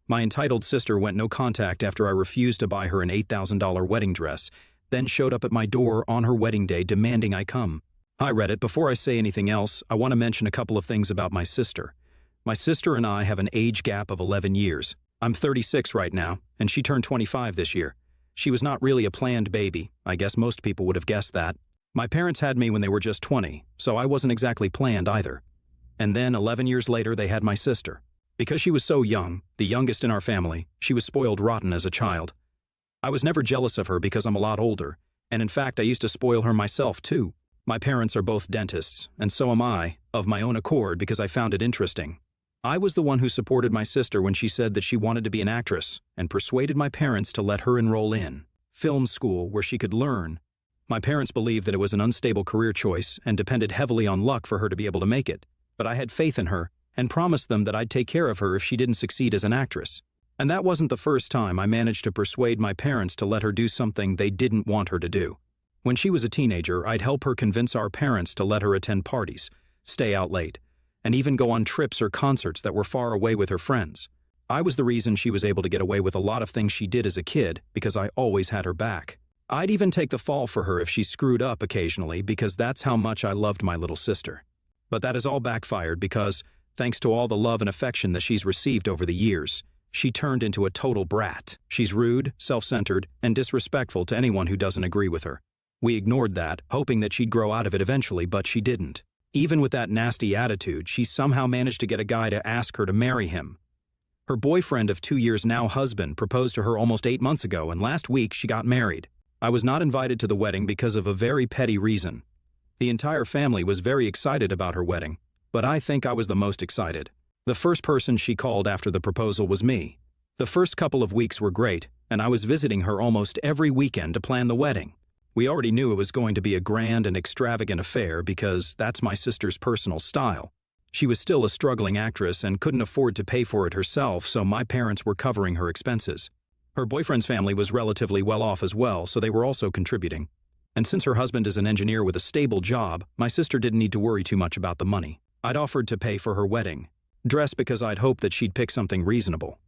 My entitled sister went no contact after I refused to buy her an $8,000 wedding dress, then showed up at my door on her wedding day demanding I come. Hi Reddit, before I say anything else, I want to mention a couple of things about my sister. My sister and I have an age gap of 11 years. I'm 36 right now, and she turned 25 this year. She was not really a planned baby. I guess most people would have guessed that. My parents had me when they were just 20, so I wasn't exactly planned either. And then 11 years later, they had my sister. Because she was so young, the youngest in our family, she was spoiled rotten as a child. I was never jealous of her because I'm a lot older, and in fact I used to spoil her myself too. My parents are both dentists, and so am I, of my own accord because I found it interesting. I was the one who supported my sister when she said that she wanted to be an actress, and persuaded my parents to let her enroll in film school where she could learn. My parents believed that it was an unstable career choice and depended heavily on luck for her to be able to make it, but I had faith in her and promised them that I'd take care of her if she didn't succeed as an actress. And that wasn't the first time I managed to persuade my parents to let her do something they didn't want her to do. When she was a teenager, I'd help her convince our parents to let her attend parties, stay out late, and even go on trips or concerts that were far away with her friends. I was the reason she was able to get away with a lot of things she did as a kid because I always had her back. I'd even take the fall for her if she screwed up occasionally because that's how much I loved my little sister. But that has all backfired because, thanks to all the love and affection that she's received over the years, she turned into a total brat. She's rude, self-centered, and disrespectful to anyone who doesn't agree with her. We ignored that, hoping that she'd grow out of it eventually, but she didn't. Even with that nasty attitude, she somehow managed to get a guy to ask her to marry him. Her boyfriend of 2 years now husband proposed to her almost 8 months ago, and last week she got married. I was not invited to the wedding because of a very petty reason. The entire family was very excited about her wedding, but I think I was the most excited. The first person she called after the proposal was me. The first couple of weeks were great, and I was visiting her almost every weekend to plan the wedding. We already knew it was going to be a grand and extravagant affair because that's my sister's personal style. She was still a struggling actress and couldn't afford to pay for it herself, so my parents were covering her expenses. Her boyfriend's family was relatively well off as well, so they were also contributing. And since her husband is an engineer with a stable job, my sister didn't need to worry too much about the money. I'd offered to pay for her wedding dress because I'd hoped that she'd pick something reasonable.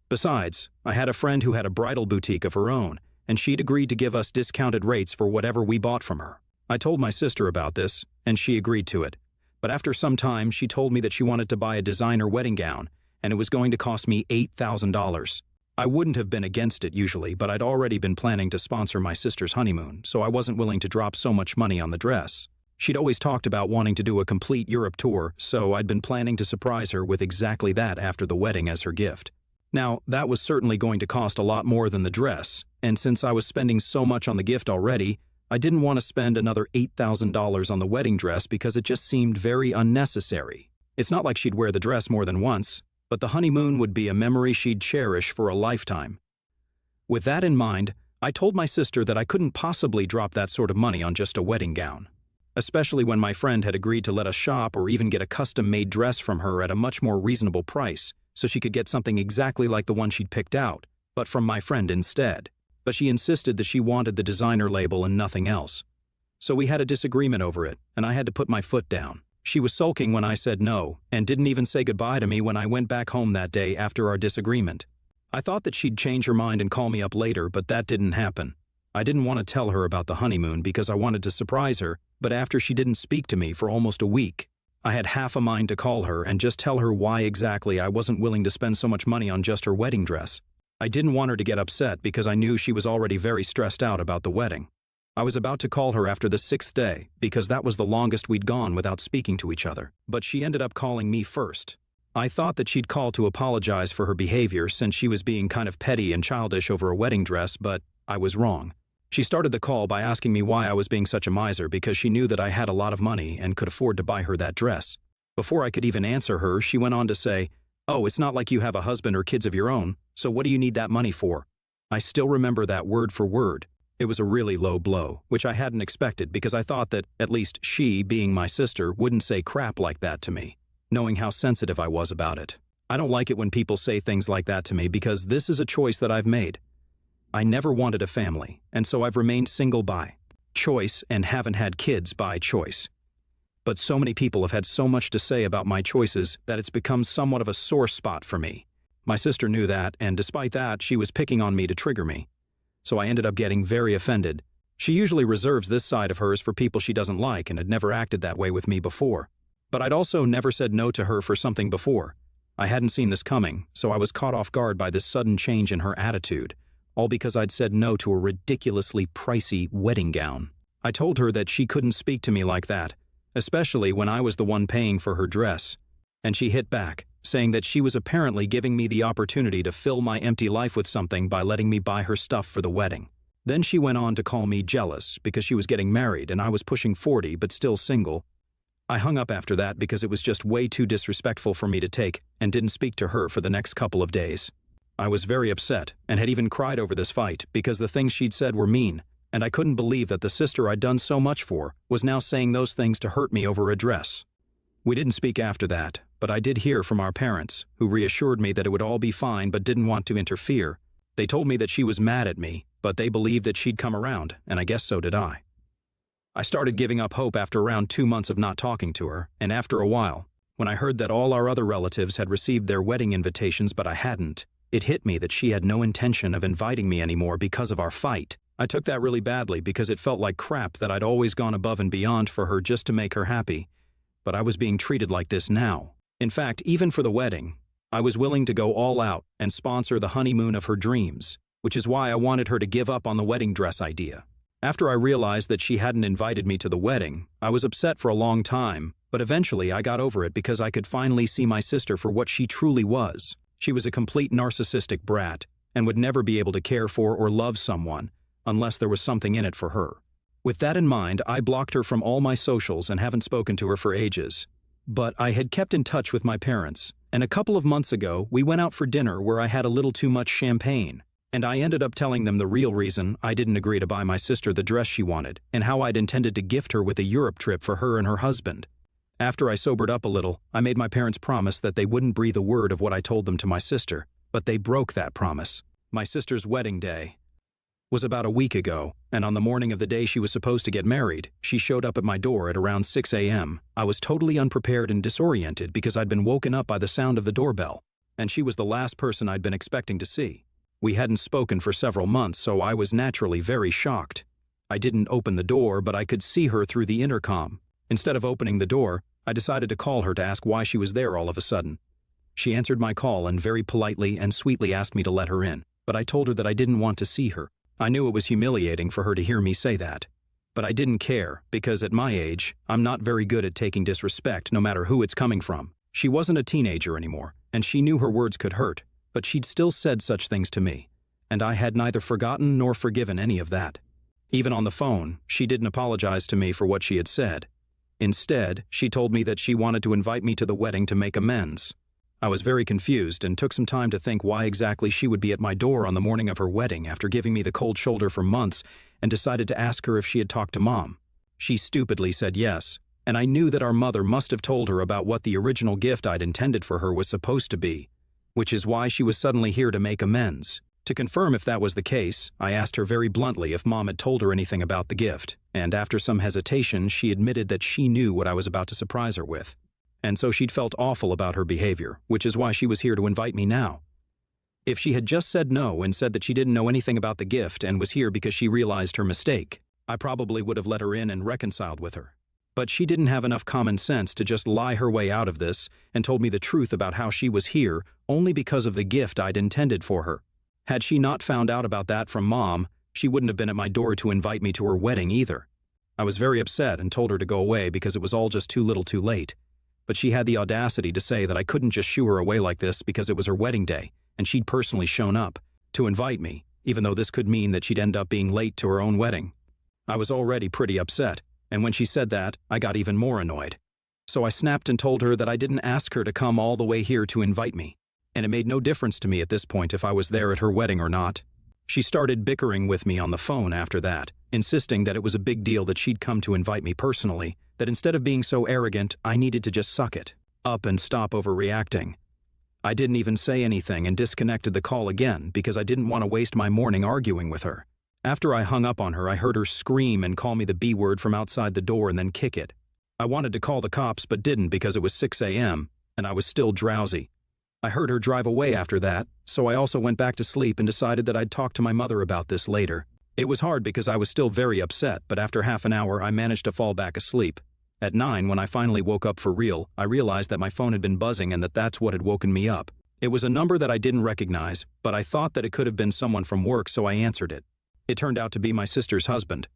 Besides, I had a friend who had a bridal boutique of her own, and she'd agreed to give us discounted rates for whatever we bought from her. I told my sister about this, and she agreed to it. But after some time, she told me that she wanted to buy a designer wedding gown, and it was going to cost me $8,000. I wouldn't have been against it usually, but I'd already been planning to sponsor my sister's honeymoon, so I wasn't willing to drop so much money on the dress. She'd always talked about wanting to do a complete Europe tour, so I'd been planning to surprise her with exactly that after the wedding as her gift. Now, that was certainly going to cost a lot more than the dress, and since I was spending so much on the gift already, I didn't want to spend another $8,000 on the wedding dress because it just seemed very unnecessary. It's not like she'd wear the dress more than once, but the honeymoon would be a memory she'd cherish for a lifetime. With that in mind, I told my sister that I couldn't possibly drop that sort of money on just a wedding gown, especially when my friend had agreed to let us shop or even get a custom-made dress from her at a much more reasonable price so she could get something exactly like the one she'd picked out, but from my friend instead. But she insisted that she wanted the designer label and nothing else. So we had a disagreement over it, and I had to put my foot down. She was sulking when I said no, and didn't even say goodbye to me when I went back home that day after our disagreement. I thought that she'd change her mind and call me up later, but that didn't happen. I didn't want to tell her about the honeymoon because I wanted to surprise her, but after she didn't speak to me for almost a week, I had half a mind to call her and just tell her why exactly I wasn't willing to spend so much money on just her wedding dress. I didn't want her to get upset because I knew she was already very stressed out about the wedding. I was about to call her after the 6th day because that was the longest we'd gone without speaking to each other, but she ended up calling me first. I thought that she'd call to apologize for her behavior since she was being kind of petty and childish over a wedding dress, but I was wrong. She started the call by asking me why I was being such a miser because she knew that I had a lot of money and could afford to buy her that dress. Before I could even answer her, she went on to say, "Oh, it's not like you have a husband or kids of your own, so what do you need that money for?" I still remember that word for word. It was a really low blow, which I hadn't expected because I thought that, at least she, being my sister, wouldn't say crap like that to me, knowing how sensitive I was about it. I don't like it when people say things like that to me because this is a choice that I've made. I never wanted a family, and so I've remained single by choice and haven't had kids by choice. But so many people have had so much to say about my choices that it's become somewhat of a sore spot for me. My sister knew that, and despite that, she was picking on me to trigger me. So I ended up getting very offended. She usually reserves this side of hers for people she doesn't like and had never acted that way with me before. But I'd also never said no to her for something before. I hadn't seen this coming, so I was caught off guard by this sudden change in her attitude, all because I'd said no to a ridiculously pricey wedding gown. I told her that she couldn't speak to me like that, especially when I was the one paying for her dress. And she hit back, saying that she was apparently giving me the opportunity to fill my empty life with something by letting me buy her stuff for the wedding. Then she went on to call me jealous because she was getting married and I was pushing 40 but still single. I hung up after that because it was just way too disrespectful for me to take and didn't speak to her for the next couple of days. I was very upset and had even cried over this fight because the things she'd said were mean, and I couldn't believe that the sister I'd done so much for was now saying those things to hurt me over a dress. We didn't speak after that, but I did hear from our parents, who reassured me that it would all be fine but didn't want to interfere. They told me that she was mad at me, but they believed that she'd come around, and I guess so did I. I started giving up hope after around 2 months of not talking to her, and after a while, when I heard that all our other relatives had received their wedding invitations but I hadn't, it hit me that she had no intention of inviting me anymore because of our fight. I took that really badly because it felt like crap that I'd always gone above and beyond for her just to make her happy. But I was being treated like this now. In fact, even for the wedding, I was willing to go all out and sponsor the honeymoon of her dreams, which is why I wanted her to give up on the wedding dress idea. After I realized that she hadn't invited me to the wedding, I was upset for a long time, but eventually I got over it because I could finally see my sister for what she truly was. She was a complete narcissistic brat and would never be able to care for or love someone unless there was something in it for her. With that in mind, I blocked her from all my socials and haven't spoken to her for ages. But I had kept in touch with my parents, and a couple of months ago, we went out for dinner where I had a little too much champagne, and I ended up telling them the real reason I didn't agree to buy my sister the dress she wanted, and how I'd intended to gift her with a Europe trip for her and her husband. After I sobered up a little, I made my parents promise that they wouldn't breathe a word of what I told them to my sister, but they broke that promise. My sister's wedding day was about a week ago, and on the morning of the day she was supposed to get married, she showed up at my door at around 6 a.m. I was totally unprepared and disoriented because I'd been woken up by the sound of the doorbell, and she was the last person I'd been expecting to see. We hadn't spoken for several months, so I was naturally very shocked. I didn't open the door, but I could see her through the intercom. Instead of opening the door, I decided to call her to ask why she was there all of a sudden. She answered my call and very politely and sweetly asked me to let her in, but I told her that I didn't want to see her. I knew it was humiliating for her to hear me say that, but I didn't care because at my age, I'm not very good at taking disrespect no matter who it's coming from. She wasn't a teenager anymore, and she knew her words could hurt, but she'd still said such things to me, and I had neither forgotten nor forgiven any of that. Even on the phone, she didn't apologize to me for what she had said. Instead, she told me that she wanted to invite me to the wedding to make amends. I was very confused and took some time to think why exactly she would be at my door on the morning of her wedding after giving me the cold shoulder for months, and decided to ask her if she had talked to Mom. She stupidly said yes, and I knew that our mother must have told her about what the original gift I'd intended for her was supposed to be, which is why she was suddenly here to make amends. To confirm if that was the case, I asked her very bluntly if Mom had told her anything about the gift, and after some hesitation, she admitted that she knew what I was about to surprise her with. And so she'd felt awful about her behavior, which is why she was here to invite me now. If she had just said no and said that she didn't know anything about the gift and was here because she realized her mistake, I probably would have let her in and reconciled with her. But she didn't have enough common sense to just lie her way out of this and told me the truth about how she was here only because of the gift I'd intended for her. Had she not found out about that from Mom, she wouldn't have been at my door to invite me to her wedding either. I was very upset and told her to go away because it was all just too little too late. But she had the audacity to say that I couldn't just shoo her away like this because it was her wedding day, and she'd personally shown up to invite me, even though this could mean that she'd end up being late to her own wedding. I was already pretty upset, and when she said that, I got even more annoyed. So I snapped and told her that I didn't ask her to come all the way here to invite me, and it made no difference to me at this point if I was there at her wedding or not. She started bickering with me on the phone after that, insisting that it was a big deal that she'd come to invite me personally, that instead of being so arrogant, I needed to just suck it up and stop overreacting. I didn't even say anything and disconnected the call again because I didn't want to waste my morning arguing with her. After I hung up on her, I heard her scream and call me the B word from outside the door and then kick it. I wanted to call the cops but didn't because it was 6 a.m. and I was still drowsy. I heard her drive away after that, so I also went back to sleep and decided that I'd talk to my mother about this later. It was hard because I was still very upset, but after half an hour I managed to fall back asleep. At 9, when I finally woke up for real, I realized that my phone had been buzzing and that's what had woken me up. It was a number that I didn't recognize, but I thought that it could have been someone from work, so I answered it. It turned out to be my sister's husband.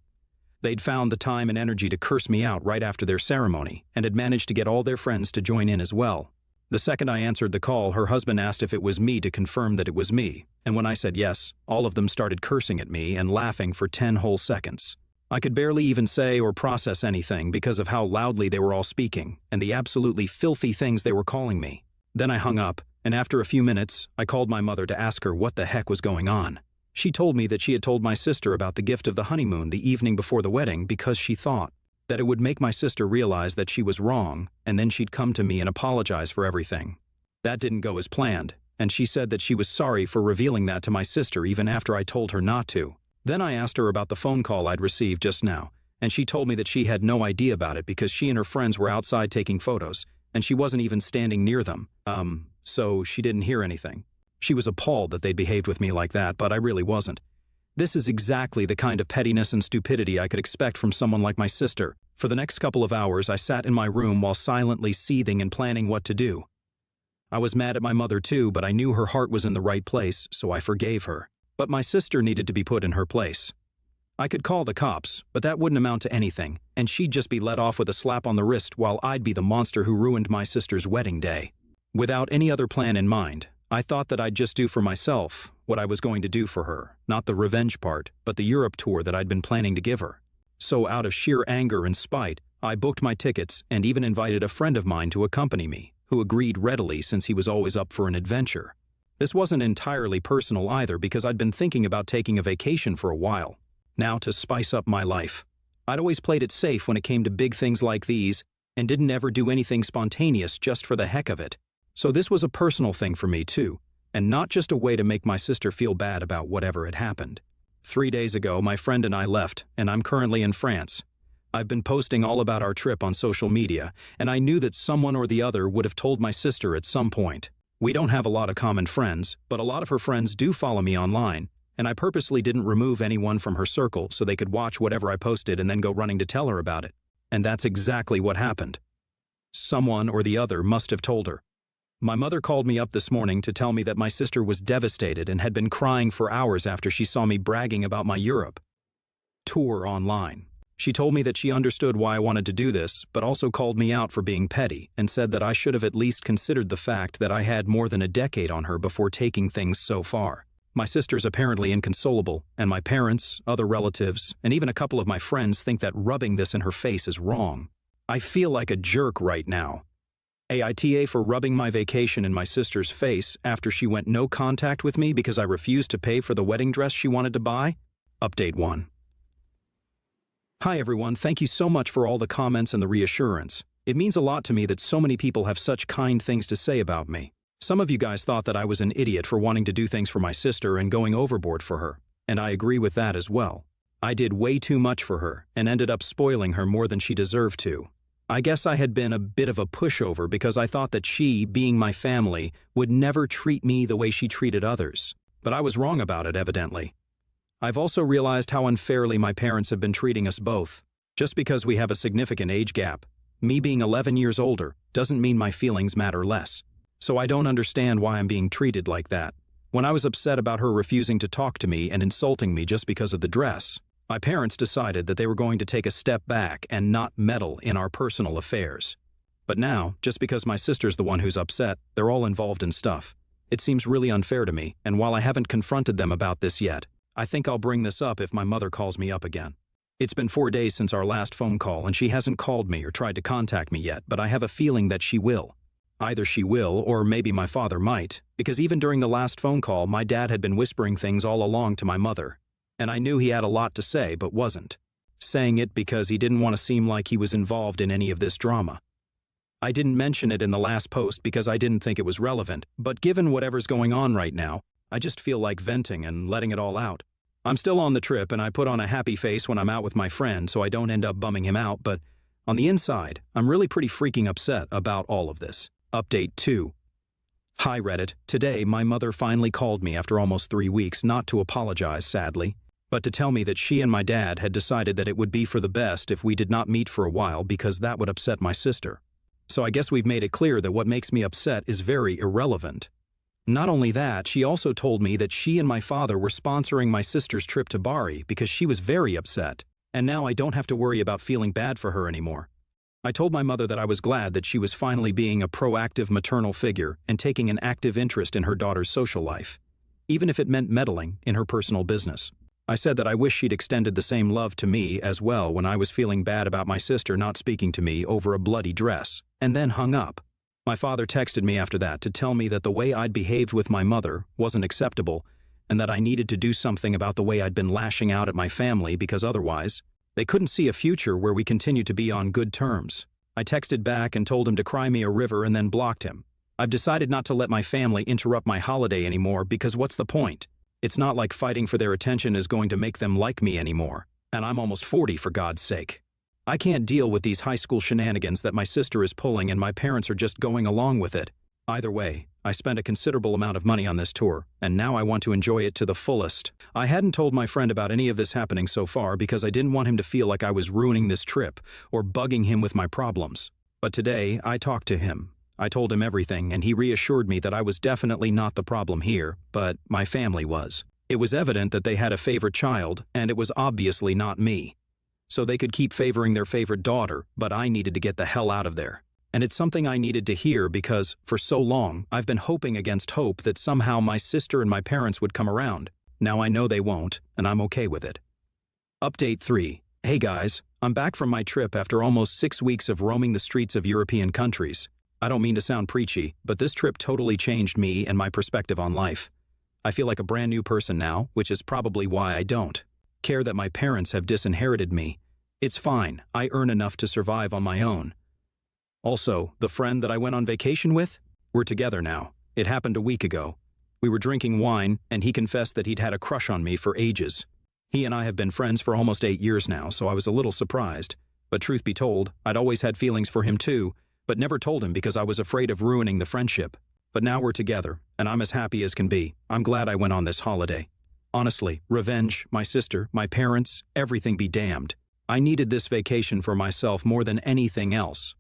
They'd found the time and energy to curse me out right after their ceremony, and had managed to get all their friends to join in as well. The second I answered the call, her husband asked if it was me to confirm that it was me, and when I said yes, all of them started cursing at me and laughing for 10 whole seconds. I could barely even say or process anything because of how loudly they were all speaking, and the absolutely filthy things they were calling me. Then I hung up, and after a few minutes, I called my mother to ask her what the heck was going on. She told me that she had told my sister about the gift of the honeymoon the evening before the wedding because she thought that it would make my sister realize that she was wrong, and then she'd come to me and apologize for everything. That didn't go as planned, and she said that she was sorry for revealing that to my sister even after I told her not to. Then I asked her about the phone call I'd received just now, and she told me that she had no idea about it because she and her friends were outside taking photos, and she wasn't even standing near them. So she didn't hear anything. She was appalled that they'd behaved with me like that, but I really wasn't. This is exactly the kind of pettiness and stupidity I could expect from someone like my sister. For the next couple of hours, I sat in my room while silently seething and planning what to do. I was mad at my mother too, but I knew her heart was in the right place, so I forgave her. But my sister needed to be put in her place. I could call the cops, but that wouldn't amount to anything, and she'd just be let off with a slap on the wrist while I'd be the monster who ruined my sister's wedding day. Without any other plan in mind, I thought that I'd just do for myself what I was going to do for her, not the revenge part, but the Europe tour that I'd been planning to give her. So out of sheer anger and spite, I booked my tickets and even invited a friend of mine to accompany me, who agreed readily since he was always up for an adventure. This wasn't entirely personal either because I'd been thinking about taking a vacation for a while. Now to spice up my life. I'd always played it safe when it came to big things like these and didn't ever do anything spontaneous just for the heck of it. So this was a personal thing for me too, and not just a way to make my sister feel bad about whatever had happened. 3 days ago, my friend and I left, and I'm currently in France. I've been posting all about our trip on social media, and I knew that someone or the other would have told my sister at some point. We don't have a lot of common friends, but a lot of her friends do follow me online, and I purposely didn't remove anyone from her circle so they could watch whatever I posted and then go running to tell her about it. And that's exactly what happened. Someone or the other must have told her. My mother called me up this morning to tell me that my sister was devastated and had been crying for hours after she saw me bragging about my Europe tour online. She told me that she understood why I wanted to do this, but also called me out for being petty and said that I should have at least considered the fact that I had more than a decade on her before taking things so far. My sister's apparently inconsolable, and my parents, other relatives, and even a couple of my friends think that rubbing this in her face is wrong. I feel like a jerk right now. AITA for rubbing my vacation in my sister's face after she went no contact with me because I refused to pay for the wedding dress she wanted to buy? Update 1. Hi everyone, thank you so much for all the comments and the reassurance. It means a lot to me that so many people have such kind things to say about me. Some of you guys thought that I was an idiot for wanting to do things for my sister and going overboard for her, and I agree with that as well. I did way too much for her and ended up spoiling her more than she deserved to. I guess I had been a bit of a pushover because I thought that she, being my family, would never treat me the way she treated others. But I was wrong about it, evidently. I've also realized how unfairly my parents have been treating us both. Just because we have a significant age gap, me being 11 years older, doesn't mean my feelings matter less. So I don't understand why I'm being treated like that. When I was upset about her refusing to talk to me and insulting me just because of the dress, my parents decided that they were going to take a step back and not meddle in our personal affairs. But now, just because my sister's the one who's upset, they're all involved in stuff. It seems really unfair to me, and while I haven't confronted them about this yet, I think I'll bring this up if my mother calls me up again. It's been 4 days since our last phone call, and she hasn't called me or tried to contact me yet, but I have a feeling that she will. Either she will, or maybe my father might, because even during the last phone call, my dad had been whispering things all along to my mother. And I knew he had a lot to say, but wasn't. Saying it because he didn't want to seem like he was involved in any of this drama. I didn't mention it in the last post because I didn't think it was relevant, but given whatever's going on right now, I just feel like venting and letting it all out. I'm still on the trip and I put on a happy face when I'm out with my friend so I don't end up bumming him out, but on the inside, I'm really pretty freaking upset about all of this. Update 2. Hi Reddit. Today, my mother finally called me after almost 3 weeks, not to apologize, sadly, but to tell me that she and my dad had decided that it would be for the best if we did not meet for a while because that would upset my sister. So I guess we've made it clear that what makes me upset is very irrelevant. Not only that, she also told me that she and my father were sponsoring my sister's trip to Bari because she was very upset, and now I don't have to worry about feeling bad for her anymore. I told my mother that I was glad that she was finally being a proactive maternal figure and taking an active interest in her daughter's social life, even if it meant meddling in her personal business. I said that I wish she'd extended the same love to me as well when I was feeling bad about my sister not speaking to me over a bloody dress, and then hung up. My father texted me after that to tell me that the way I'd behaved with my mother wasn't acceptable and that I needed to do something about the way I'd been lashing out at my family because otherwise, they couldn't see a future where we continued to be on good terms. I texted back and told him to cry me a river and then blocked him. I've decided not to let my family interrupt my holiday anymore because what's the point? It's not like fighting for their attention is going to make them like me anymore. And I'm almost 40 for God's sake. I can't deal with these high school shenanigans that my sister is pulling and my parents are just going along with it. Either way, I spent a considerable amount of money on this tour, and now I want to enjoy it to the fullest. I hadn't told my friend about any of this happening so far because I didn't want him to feel like I was ruining this trip or bugging him with my problems. But today, I talked to him. I told him everything, and he reassured me that I was definitely not the problem here, but my family was. It was evident that they had a favorite child, and it was obviously not me. So they could keep favoring their favorite daughter, but I needed to get the hell out of there. And it's something I needed to hear because, for so long, I've been hoping against hope that somehow my sister and my parents would come around. Now I know they won't, and I'm okay with it. Update 3. Hey guys, I'm back from my trip after almost 6 weeks of roaming the streets of European countries. I don't mean to sound preachy, but this trip totally changed me and my perspective on life. I feel like a brand new person now, which is probably why I don't care that my parents have disinherited me. It's fine, I earn enough to survive on my own. Also, the friend that I went on vacation with? We're together now. It happened a week ago. We were drinking wine, and he confessed that he'd had a crush on me for ages. He and I have been friends for almost 8 years now, so I was a little surprised. But truth be told, I'd always had feelings for him too, but never told him because I was afraid of ruining the friendship. But now we're together, and I'm as happy as can be. I'm glad I went on this holiday. Honestly, revenge, my sister, my parents, everything be damned. I needed this vacation for myself more than anything else.